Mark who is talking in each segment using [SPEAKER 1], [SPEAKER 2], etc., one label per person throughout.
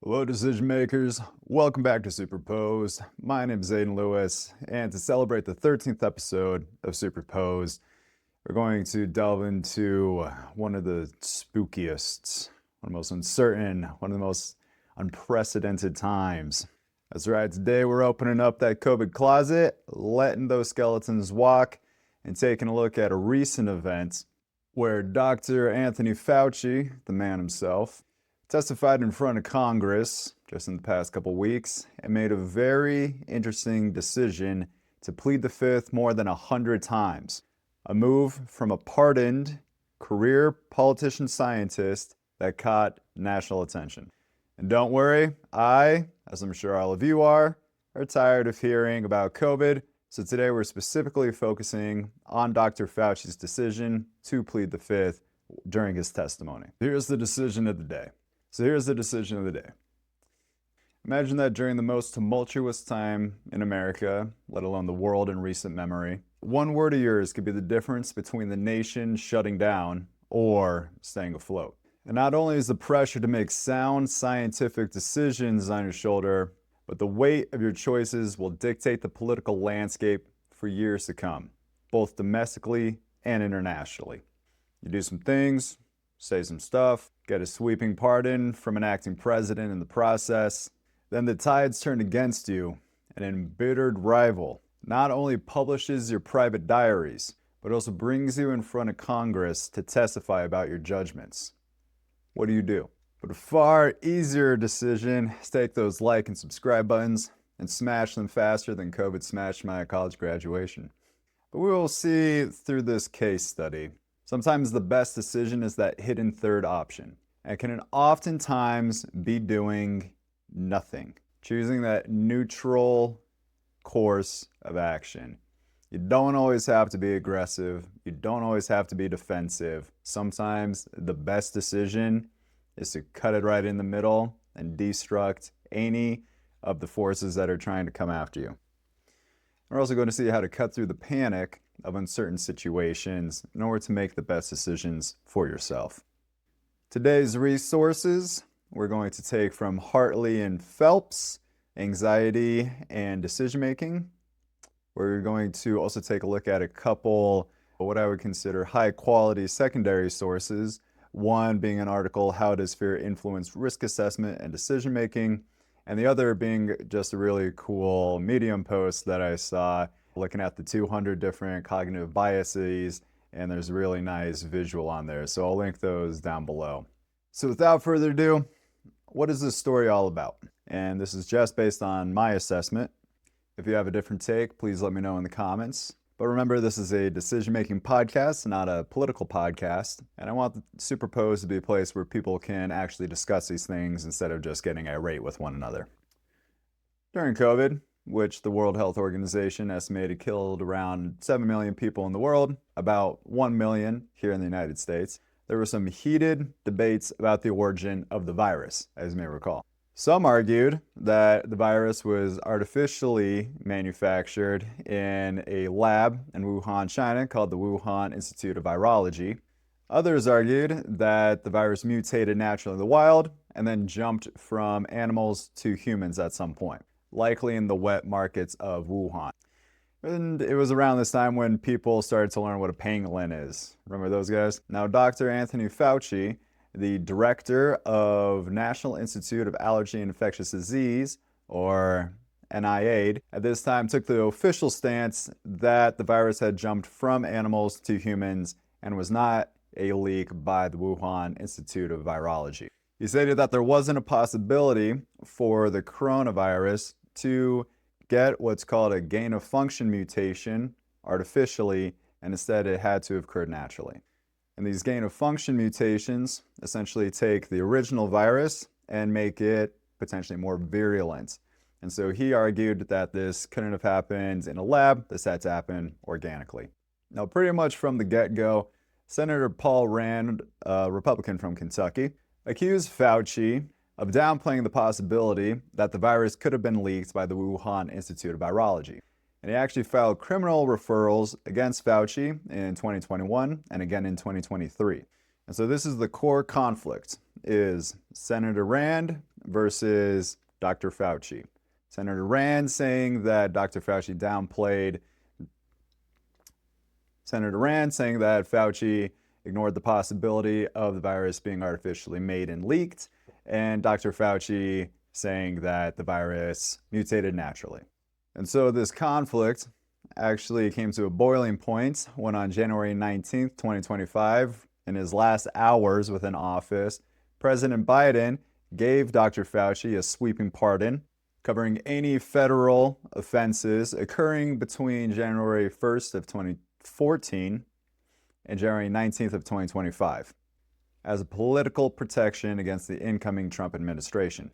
[SPEAKER 1] Hello, decision makers. Welcome back to Superposed. My name is Aiden Lewis, and to celebrate the 13th episode of Superposed, we're going to delve into one of the spookiest, one of the most uncertain, one of the most unprecedented times. That's right, today we're opening up that COVID closet, letting those skeletons walk, and taking a look at a recent event where Dr. Anthony Fauci, the man himself, testified in front of Congress just in the past couple weeks and made a very interesting decision to plead the fifth more than 100 times. A move from a pardoned career politician scientist that caught national attention. And don't worry, I, as I'm sure all of you are tired of hearing about COVID. So today we're specifically focusing on Dr. Fauci's decision to plead the fifth during his testimony. Here's the decision of the day. Imagine that during the most tumultuous time in America, let alone the world in recent memory, one word of yours could be the difference between the nation shutting down or staying afloat. And not only is the pressure to make sound scientific decisions on your shoulder, but the weight of your choices will dictate the political landscape for years to come, both domestically and internationally. You do some things, say some stuff, get a sweeping pardon from an acting president in the process, then the tides turn against you. An embittered rival not only publishes your private diaries, but also brings you in front of Congress to testify about your judgments. What do you do? But a far easier decision is take those like and subscribe buttons and smash them faster than COVID smashed my college graduation. But we will see through this case study. Sometimes the best decision is that hidden third option, and can oftentimes be doing nothing, choosing that neutral course of action. You don't always have to be aggressive. You don't always have to be defensive. Sometimes the best decision is to cut it right in the middle and destruct any of the forces that are trying to come after you. We're also going to see how to cut through the panic of uncertain situations in order to make the best decisions for yourself. Today's resources we're going to take from Hartley and Phelps, Anxiety and Decision Making. We're going to also take a look at a couple of what I would consider high quality secondary sources. One being an article, How Does Fear Influence Risk Assessment and Decision Making? And the other being just a really cool Medium post that I saw looking at the 200 different cognitive biases, and there's a really nice visual on there. So I'll link those down below. So without further ado, what is this story all about? And this is just based on my assessment. If you have a different take, please let me know in the comments. But remember, this is a decision-making podcast, not a political podcast. And I want the Superposed to be a place where people can actually discuss these things instead of just getting irate with one another. During COVID, which the World Health Organization estimated killed around 7 million people in the world, about 1 million here in the United States, there were some heated debates about the origin of the virus, as you may recall. Some argued that the virus was artificially manufactured in a lab in Wuhan, China, called the Wuhan Institute of Virology. Others argued that the virus mutated naturally in the wild and then jumped from animals to humans at some point, likely in the wet markets of Wuhan. And it was around this time when people started to learn what a pangolin is. Remember those guys? Now, Dr. Anthony Fauci, the director of National Institute of Allergy and Infectious Disease, or NIAID, at this time took the official stance that the virus had jumped from animals to humans and was not a leak by the Wuhan Institute of Virology. He stated that there wasn't a possibility for the coronavirus to get what's called a gain-of-function mutation artificially, and instead it had to have occurred naturally. And these gain-of-function mutations essentially take the original virus and make it potentially more virulent. And so he argued that this couldn't have happened in a lab, this had to happen organically. Now, pretty much from the get-go, Senator Paul Rand, a Republican from Kentucky, accused Fauci of downplaying the possibility that the virus could have been leaked by the Wuhan Institute of Virology. And he actually filed criminal referrals against Fauci in 2021 and again in 2023. And so this is the core conflict, is Senator Rand versus Dr. Fauci. Senator Rand saying that Dr. Fauci downplayed. Senator Rand saying that Fauci ignored the possibility of the virus being artificially made and leaked, and Dr. Fauci saying that the virus mutated naturally. And so this conflict actually came to a boiling point when on January 19th, 2025, in his last hours within office, President Biden gave Dr. Fauci a sweeping pardon, covering any federal offenses occurring between January 1st of 2014 and January 19th of 2025 as a political protection against the incoming Trump administration.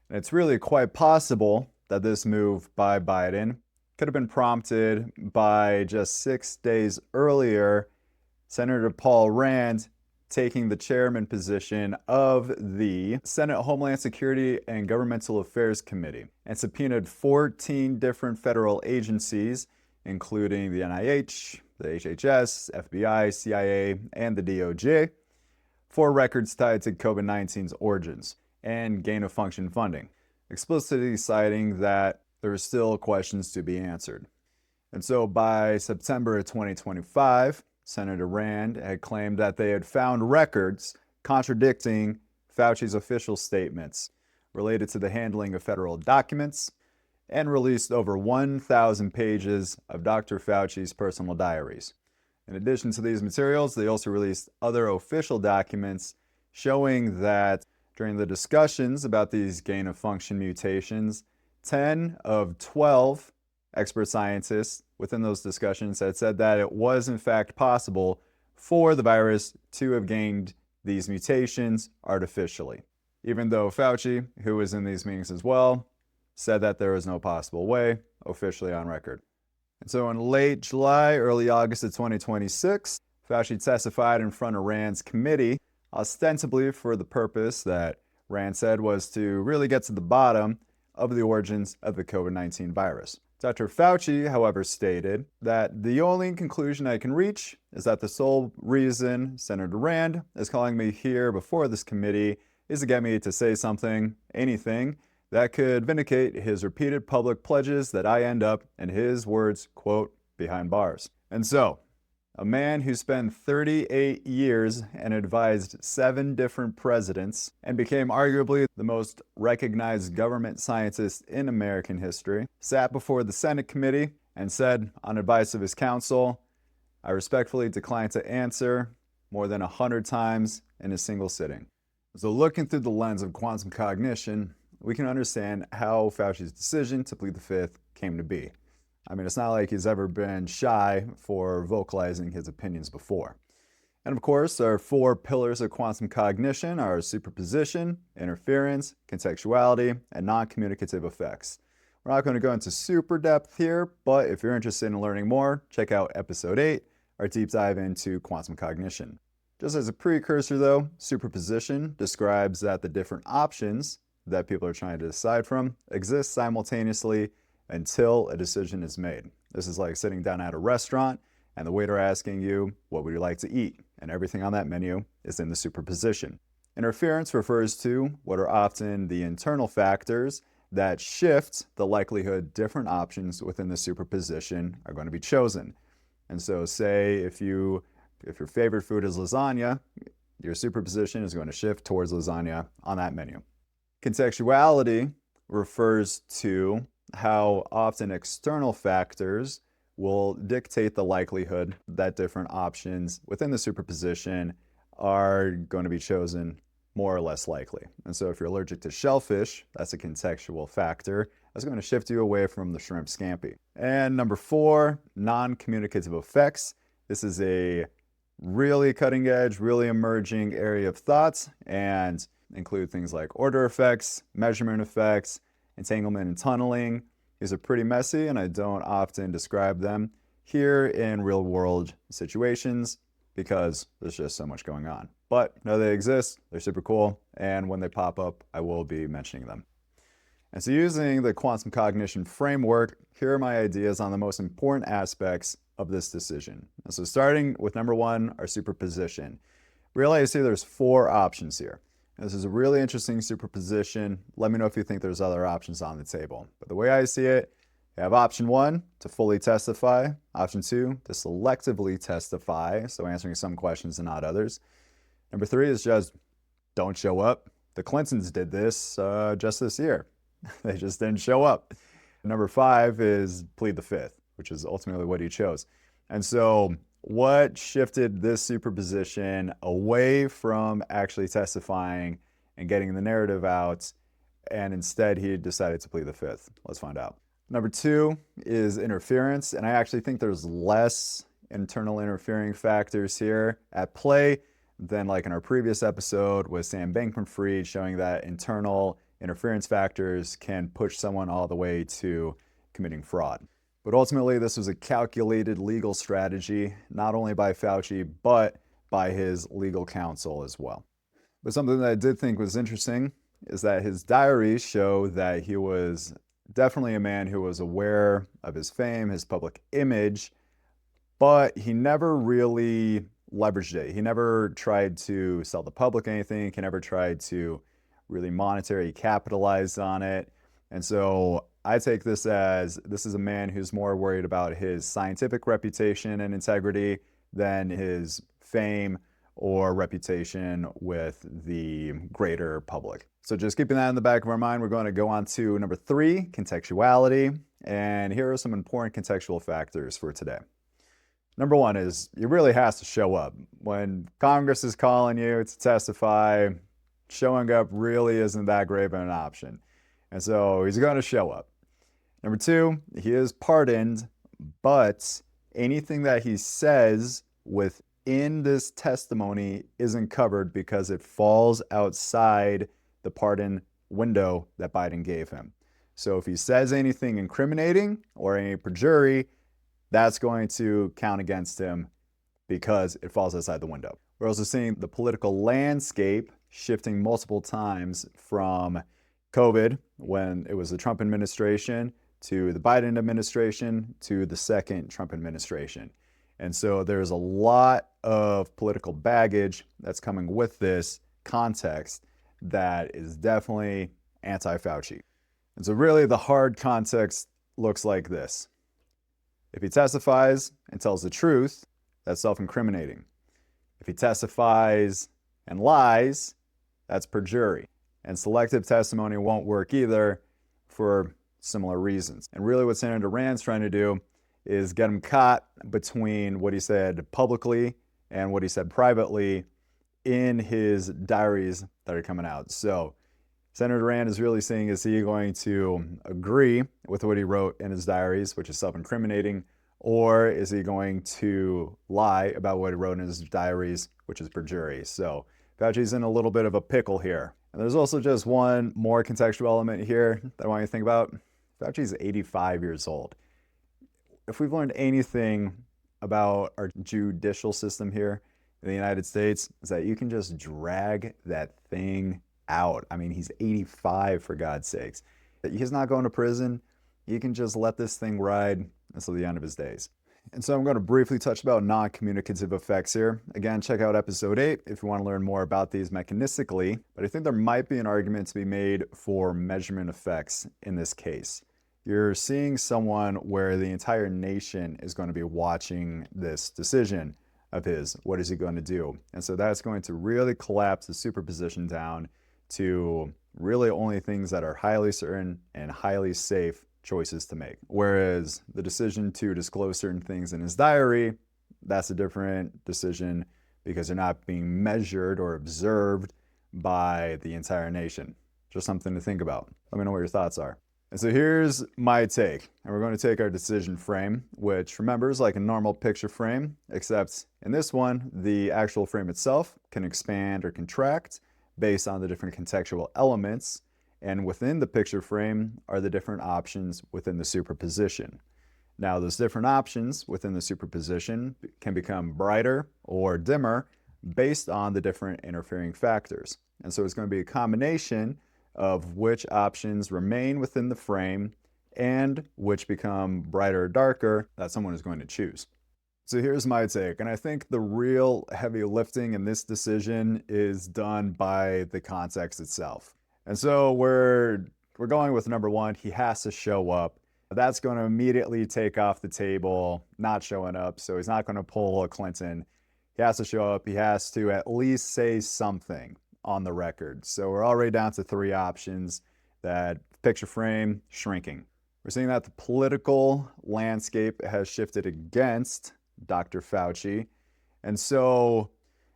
[SPEAKER 1] And it's really quite possible that this move by Biden could have been prompted by just 6 days earlier, Senator Paul Rand taking the chairman position of the Senate Homeland Security and Governmental Affairs Committee and subpoenaed 14 different federal agencies, including the NIH, the HHS, FBI, CIA, and the DOJ, for records tied to COVID-19's origins and gain-of-function funding, explicitly citing that there are still questions to be answered. And so by September of 2025, Senator Rand had claimed that they had found records contradicting Fauci's official statements related to the handling of federal documents and released over 1,000 pages of Dr. Fauci's personal diaries. In addition to these materials, they also released other official documents showing that during the discussions about these gain-of-function mutations, 10 of 12 expert scientists within those discussions had said that it was in fact possible for the virus to have gained these mutations artificially. Even though Fauci, who was in these meetings as well, said that there was no possible way, officially on record. And so in late July, early August of 2026, Fauci testified in front of Rand's committee, ostensibly for the purpose that Rand said was to really get to the bottom of the origins of the COVID-19 virus. Dr. Fauci, however, stated that the only conclusion I can reach is that the sole reason Senator Rand is calling me here before this committee is to get me to say something, anything, that could vindicate his repeated public pledges that I end up, in his words, quote, behind bars. And so, a man who spent 38 years and advised 7 different presidents and became arguably the most recognized government scientist in American history, sat before the Senate committee and said, on advice of his counsel, I respectfully decline to answer more than 100 times in a single sitting. So looking through the lens of quantum cognition, we can understand how Fauci's decision to plead the fifth came to be. I mean, it's not like he's ever been shy for vocalizing his opinions before. And of course, our 4 pillars of quantum cognition are superposition, interference, contextuality, and non-communicative effects. We're not going to go into super depth here, but if you're interested in learning more, check out episode 8, our deep dive into quantum cognition. Just as a precursor though, superposition describes that the different options that people are trying to decide from exist simultaneously until a decision is made. This is like sitting down at a restaurant and the waiter asking you, what would you like to eat? And everything on that menu is in the superposition. Interference refers to what are often the internal factors that shift the likelihood different options within the superposition are going to be chosen. And so say if your favorite food is lasagna, your superposition is going to shift towards lasagna on that menu. Contextuality refers to how often external factors will dictate the likelihood that different options within the superposition are going to be chosen more or less likely. And so if you're allergic to shellfish, that's a contextual factor. That's going to shift you away from the shrimp scampi. And number 4, non-communicative effects. This is a really cutting edge, really emerging area of thought and include things like order effects, measurement effects, entanglement and tunneling. These are pretty messy and I don't often describe them here in real world situations because there's just so much going on. But know they exist, they're super cool, and when they pop up, I will be mentioning them. And so using the quantum cognition framework, here are my ideas on the most important aspects of this decision. And so starting with number 1, our superposition. Realize here there's 4 options here. This is a really interesting superposition. Let me know if you think there's other options on the table. But the way I see it, you have option 1 to fully testify, option 2 to selectively testify, so answering some questions and not others. Number 3 is just don't show up. The Clintons did this just this year. They just didn't show up. Number 5 is plead the fifth, which is ultimately what he chose. And so what shifted this superposition away from actually testifying and getting the narrative out, and instead he decided to plead the fifth? Let's find out. Number 2 is interference, and I actually think there's less internal interfering factors here at play than like in our previous episode with Sam Bankman-Fried, showing that internal interference factors can push someone all the way to committing fraud. But ultimately, this was a calculated legal strategy, not only by Fauci, but by his legal counsel as well. But something that I did think was interesting is that his diaries show that he was definitely a man who was aware of his fame, his public image, but he never really leveraged it. He never tried to sell the public anything. He never tried to really monetary capitalize on it. And so I take this as this is a man who's more worried about his scientific reputation and integrity than his fame or reputation with the greater public. So just keeping that in the back of our mind, we're going to go on to number 3, contextuality. And here are some important contextual factors for today. Number 1 is he really has to show up. When Congress is calling you to testify, showing up really isn't that great of an option. And so he's going to show up. Number 2, he is pardoned, but anything that he says within this testimony isn't covered because it falls outside the pardon window that Biden gave him. So if he says anything incriminating or any perjury, that's going to count against him because it falls outside the window. We're also seeing the political landscape shifting multiple times from COVID, when it was the Trump administration, to the Biden administration, to the second Trump administration. And so there's a lot of political baggage that's coming with this context that is definitely anti-Fauci. And so really the hard context looks like this. If he testifies and tells the truth, that's self-incriminating. If he testifies and lies, that's perjury. And selective testimony won't work either for similar reasons. And really what Senator Rand's trying to do is get him caught between what he said publicly and what he said privately in his diaries that are coming out. So Senator Rand is really saying, is he going to agree with what he wrote in his diaries, which is self-incriminating, or is he going to lie about what he wrote in his diaries, which is perjury? So Fauci's in a little bit of a pickle here. And there's also just one more contextual element here that I want you to think about. Fauci's 85 years old. If we've learned anything about our judicial system here in the United States, is that you can just drag that thing out. I mean, he's 85 for God's sakes. He's not going to prison. You can just let this thing ride until the end of his days. And so I'm going to briefly touch about non-communicative effects here. Again, check out episode 8 if you want to learn more about these mechanistically, but I think there might be an argument to be made for measurement effects in this case. You're seeing someone where the entire nation is going to be watching this decision of his. What is he going to do? And so that's going to really collapse the superposition down to really only things that are highly certain and highly safe choices to make. Whereas the decision to disclose certain things in his diary, that's a different decision because they're not being measured or observed by the entire nation. Just something to think about. Let me know what your thoughts are. And so here's my take. And we're going to take our decision frame, which remember is like a normal picture frame, except in this one, the actual frame itself can expand or contract based on the different contextual elements. And within the picture frame are the different options within the superposition. Now, those different options within the superposition can become brighter or dimmer based on the different interfering factors. And so it's going to be a combination of which options remain within the frame and which become brighter or darker that someone is going to choose. So here's my take, and I think the real heavy lifting in this decision is done by the context itself. And so we're going with number one, he has to show up. That's going to immediately take off the table not showing up, so he's not going to pull a Clinton. He has to show up. He has to at least say something on the record. So we're already down to three options: that picture frame, shrinking. We're seeing that the political landscape has shifted against Dr. Fauci. And so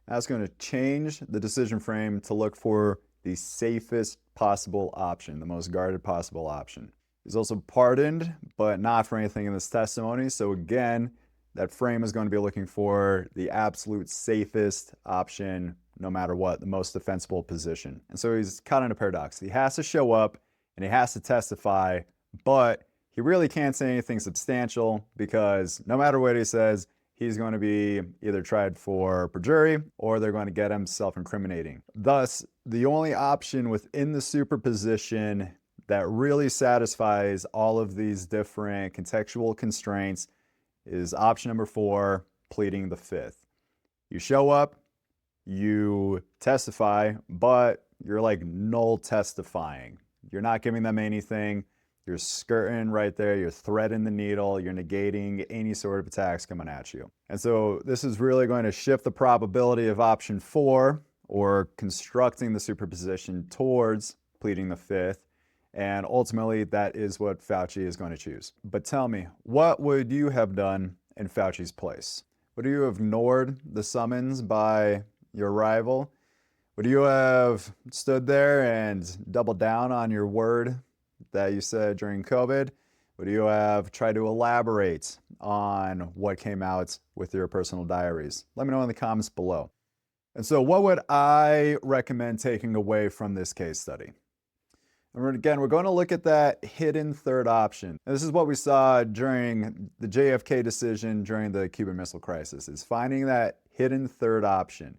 [SPEAKER 1] that's going to change the decision frame to look for the safest possible option, the most guarded possible option. He's also pardoned, but not for anything in this testimony. So again, that frame is going to be looking for the absolute safest option, no matter what, the most defensible position. And so he's caught in a paradox. He has to show up and he has to testify, but he really can't say anything substantial because no matter what he says, he's going to be either tried for perjury or they're going to get him self-incriminating. Thus, the only option within the superposition that really satisfies all of these different contextual constraints is option number 4, pleading the fifth. You show up, you testify, but you're like null testifying. You're not giving them anything. You're skirting right there. You're threading the needle. You're negating any sort of attacks coming at you. And so this is really going to shift the probability of option 4, or constructing the superposition, towards pleading the fifth. And ultimately, that is what Fauci is going to choose. But tell me, what would you have done in Fauci's place? Would you have ignored the summons by your rival? Would you have stood there and doubled down on your word that you said during COVID? Would you have tried to elaborate on what came out with your personal diaries? Let me know in the comments below. And so what would I recommend taking away from this case study? And again, we're going to look at that hidden third option. And this is what we saw during the JFK decision during the Cuban Missile Crisis, is finding that hidden third option.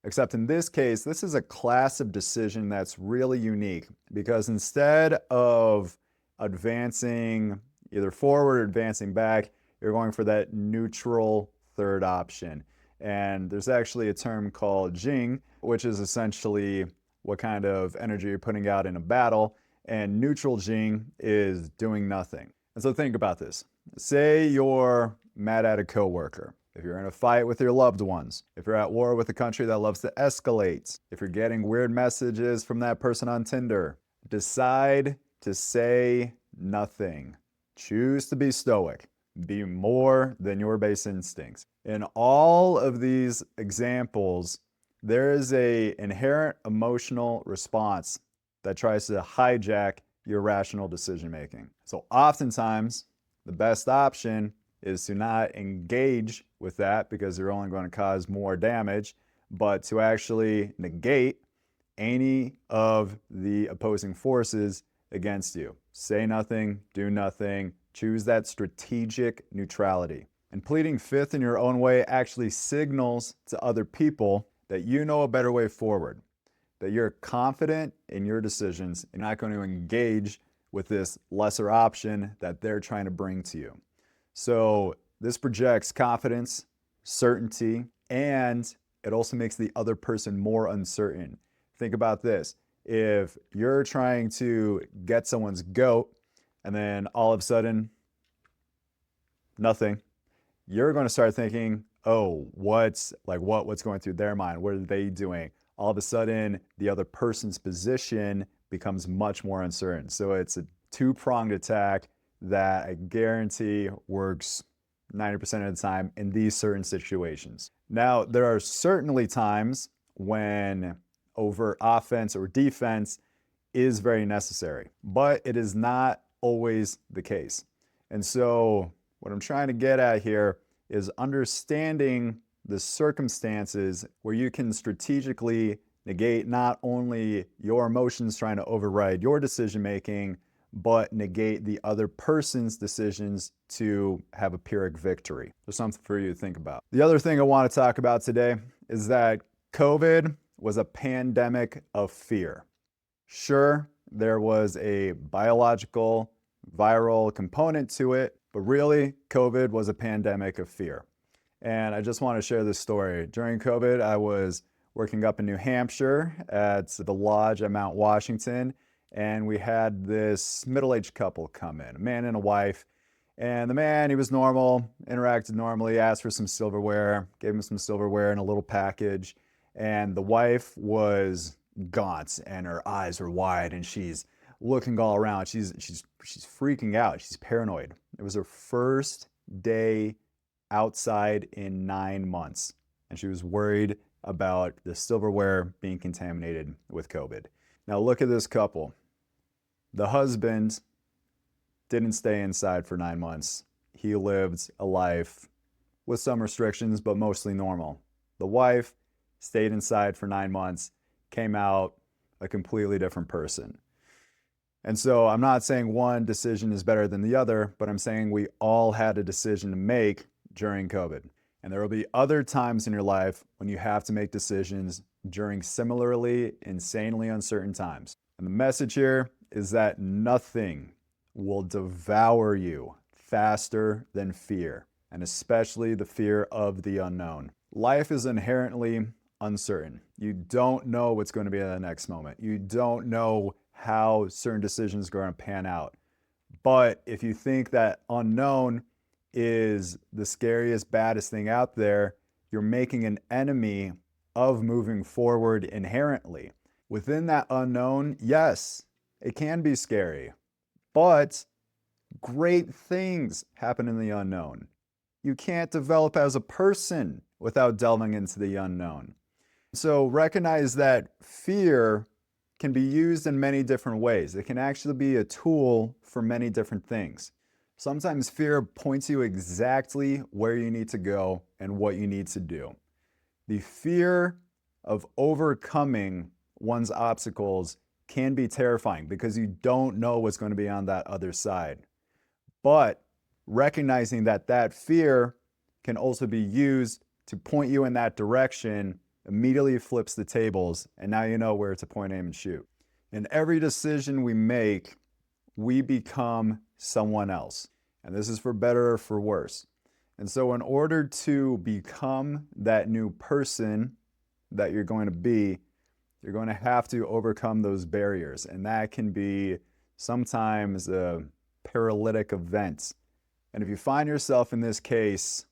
[SPEAKER 1] Except in this case, this is a class of decision that's really unique, because instead of advancing either forward or advancing back, you're going for that neutral third option. And there's actually a term called jing, which is essentially what kind of energy you're putting out in a battle, and neutral jing is doing nothing. And so think about this. Say you're mad at a coworker, if you're in a fight with your loved ones, if you're at war with a country that loves to escalate, if you're getting weird messages from that person on Tinder, decide to say nothing. Choose to be stoic. Be more than your base instincts. In all of these examples, there is an inherent emotional response that tries to hijack your rational decision making. So oftentimes, the best option is to not engage with that, because you're only going to cause more damage, but to actually negate any of the opposing forces against you. Say nothing, do nothing, choose that strategic neutrality. And pleading fifth in your own way actually signals to other people that you know a better way forward, that you're confident in your decisions and not going to engage with this lesser option that they're trying to bring to you. So this projects confidence, certainty, and it also makes the other person more uncertain. Think about this. If you're trying to get someone's goat and then all of a sudden, nothing, you're going to start thinking, oh, what's going through their mind? What are they doing? All of a sudden, the other person's position becomes much more uncertain. So it's a two-pronged attack that I guarantee works 90% of the time in these certain situations. Now, there are certainly times when overt offense or defense is very necessary, but it is not always the case. And so what I'm trying to get at here is understanding the circumstances where you can strategically negate not only your emotions trying to override your decision making, but negate the other person's decisions to have a Pyrrhic victory. There's something for you to think about. The other thing I want to talk about today is that COVID was a pandemic of fear. Sure, there was a biological, viral component to it, but really, COVID was a pandemic of fear. And I just want to share this story. During COVID, I was working up in New Hampshire at the lodge at Mount Washington, and we had this middle-aged couple come in, a man and a wife. And the man, he was normal, interacted normally, asked for some silverware, gave him some silverware in a little package. And the wife was gaunt and her eyes were wide and she's looking all around. She's freaking out. She's paranoid. It was her first day outside in 9 months. And she was worried about the silverware being contaminated with COVID. Now look at this couple. The husband didn't stay inside for 9 months. He lived a life with some restrictions, but mostly normal. The wife stayed inside for 9 months, came out a completely different person. And so I'm not saying one decision is better than the other, but I'm saying we all had a decision to make during COVID. And there will be other times in your life when you have to make decisions during similarly insanely uncertain times. And the message here is that nothing will devour you faster than fear, and especially the fear of the unknown. Life is inherently uncertain. You don't know what's going to be in the next moment. You don't know how certain decisions are going to pan out. But if you think that unknown is the scariest, baddest thing out there, you're making an enemy of moving forward inherently. Within that unknown, yes, it can be scary, but great things happen in the unknown. You can't develop as a person without delving into the unknown. So recognize that fear can be used in many different ways. It can actually be a tool for many different things. Sometimes fear points you exactly where you need to go and what you need to do. The fear of overcoming one's obstacles can be terrifying because you don't know what's going to be on that other side. But recognizing that that fear can also be used to point you in that direction immediately flips the tables, and now you know where to point, aim, and shoot. In every decision we make, we become someone else. And this is for better or for worse. And so in order to become that new person that you're going to be, you're going to have to overcome those barriers. And that can be sometimes a paralytic event. And if you find yourself in this case,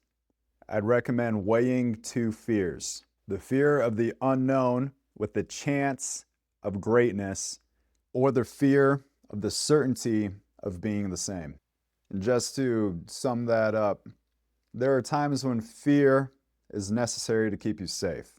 [SPEAKER 1] I'd recommend weighing two fears. The fear of the unknown with the chance of greatness, or the fear of the certainty of being the same. And just to sum that up, there are times when fear is necessary to keep you safe.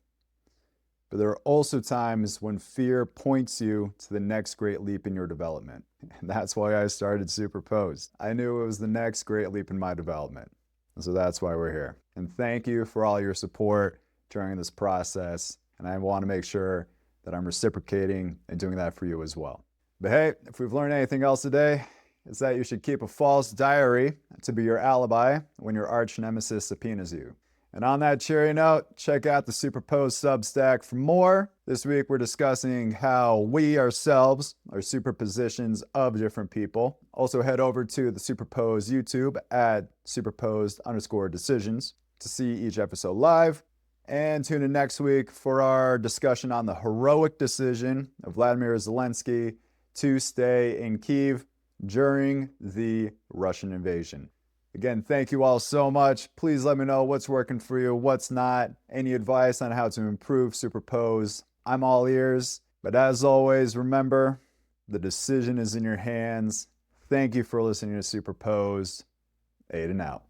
[SPEAKER 1] But there are also times when fear points you to the next great leap in your development. And that's why I started Superposed. I knew it was the next great leap in my development. And so that's why we're here. And thank you for all your support during this process. And I want to make sure that I'm reciprocating and doing that for you as well. But hey, if we've learned anything else today, it's that you should keep a false diary to be your alibi when your arch nemesis subpoenas you. And on that cheery note, check out the Superposed Substack for more. This week we're discussing how we ourselves are superpositions of different people. Also head over to the Superposed YouTube at superposed_decisions to see each episode live. And tune in next week for our discussion on the heroic decision of Vladimir Zelensky to stay in Kyiv during the Russian invasion. Again, thank you all so much. Please let me know what's working for you, what's not, any advice on how to improve Superposed. I'm all ears. But as always, remember, the decision is in your hands. Thank you for listening to Superposed. Aiden out.